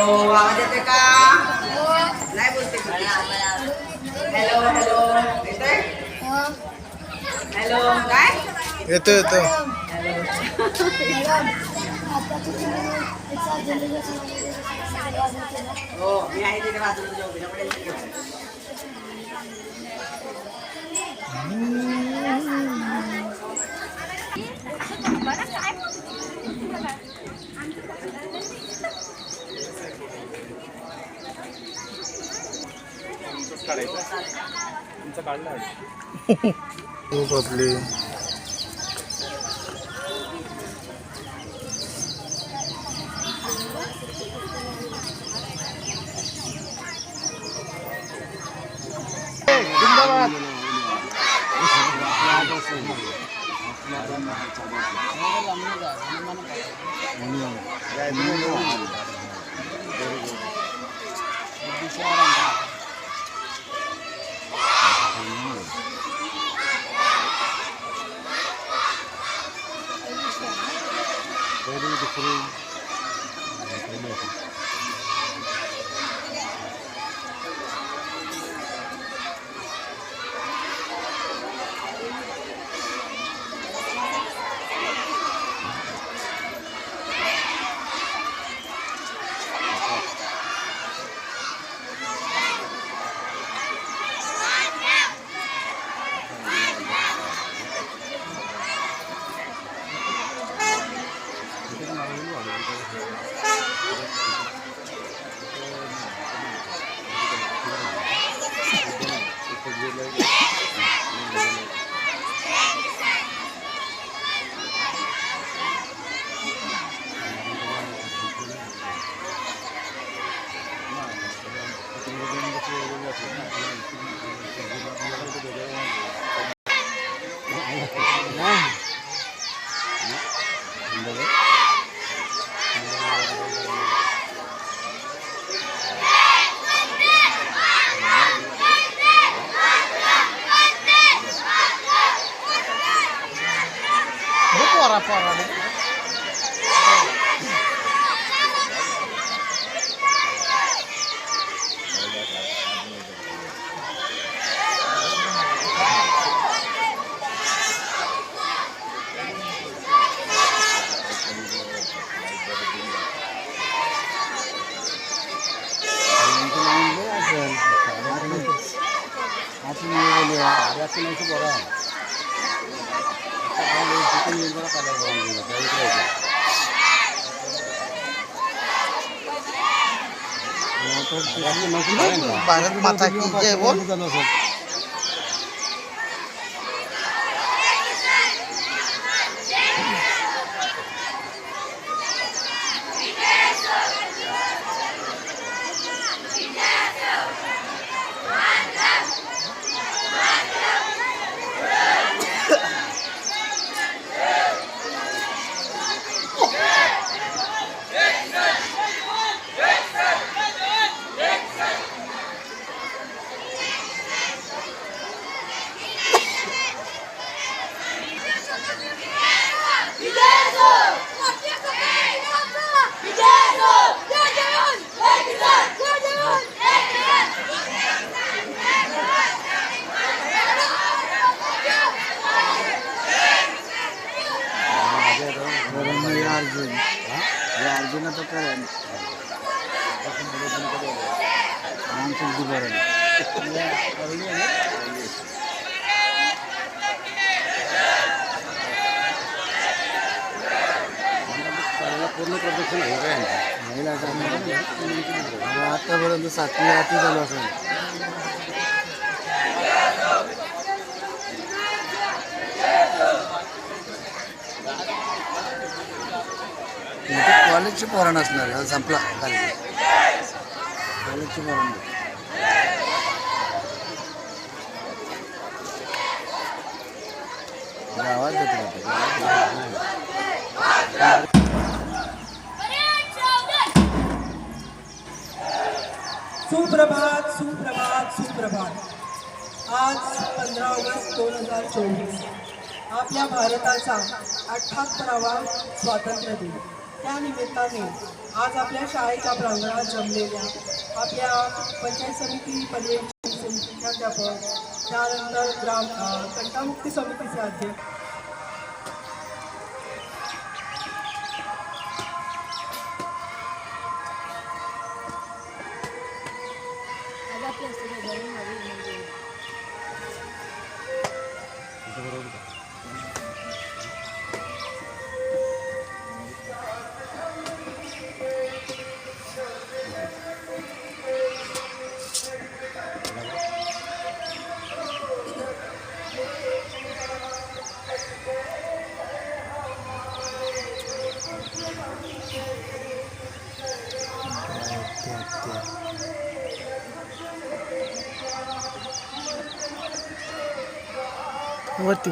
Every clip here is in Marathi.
आवाज येते का? नाही बोलते. हॅलो हॅलो येतोय? हॅलो काय? येतो येतो. हो मी आहे तिथे बाजूला तुझ्या तुमचं काढलं खूप आपली भारत माता की जय बोल. पूर्ण प्रदर्शन आहे काय आतापर्यंत 7वी 8वी झालं असेल. कॉलेजची पोरण असणार आहे. संपला कॉलेजची पोरण गावात जाते. सुप्रभात सुप्रभात सुप्रभात. आज 15 ऑगस्ट 2024 आपल्या भारताचा 78वा स्वातंत्र्य दिन. त्या निमित्ताने आज आपल्या शाळेच्या प्रांगणात जमलेल्या आपल्या पंचायत समिती पर्यवेक्षण समितीचे प्राध्यापक, त्यानंतर कंटामुक्ती समितीचे अध्यक्ष, वरती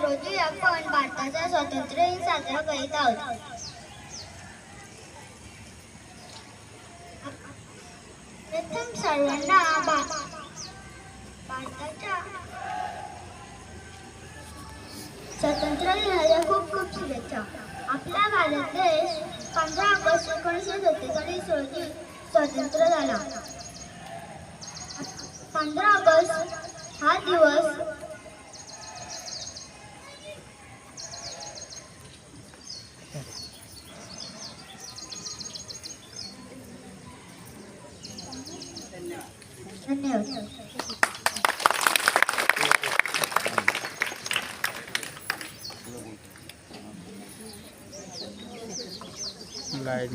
रोजी आपण भारताचा स्वातंत्र्य दिन साजरा करीत आहोत. प्रथम सर्वांना भारताच्या स्वातंत्र्य दिनाच्या खूप खूप शुभेच्छा. आपला भारत देश 15 ऑगस्ट 1947 रोजी स्वतंत्र झाला. 15 ऑगस्ट हा दिवस धन्यवाद.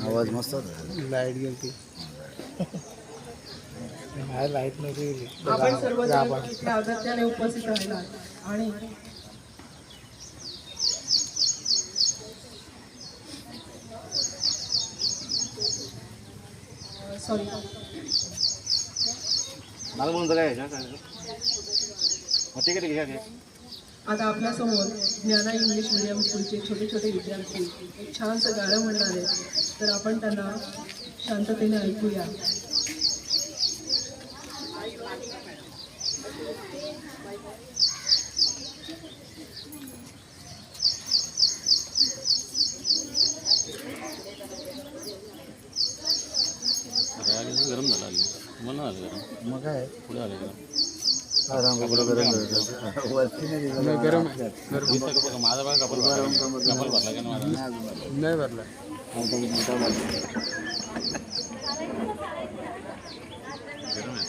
आवाज मस्त होता. लाईट गेली लाईट नव्हती आपण सर्वजण इथे अगत्याने उपस्थित राहिला आणि सॉरी मला म्हणतो काय ठीक आहे ठीक आहे. आता आपल्या समोर ज्ञाना इंग्लिश मीडियम स्कूलचे छोटे छोटे विद्यार्थी एक छानसं गाणं म्हणणार आहेत, तर आपण त्यांना शांततेने ऐकूया. गरम झालं आली मला आलं गरम मग काय पुढे आले गरम गरम माझा बघा कपल भरला का माझा नाही भरला. गरम आहे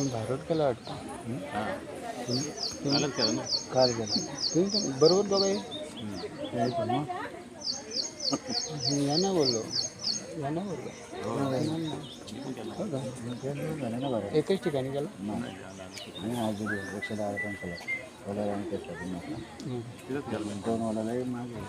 भारत केला वाटतं. कालच केलं ना काल केला तुम्ही पण बरोबर बघा यांना बोललो एकच ठिकाणी गेला. तिथंच केलं दोन वाला मागे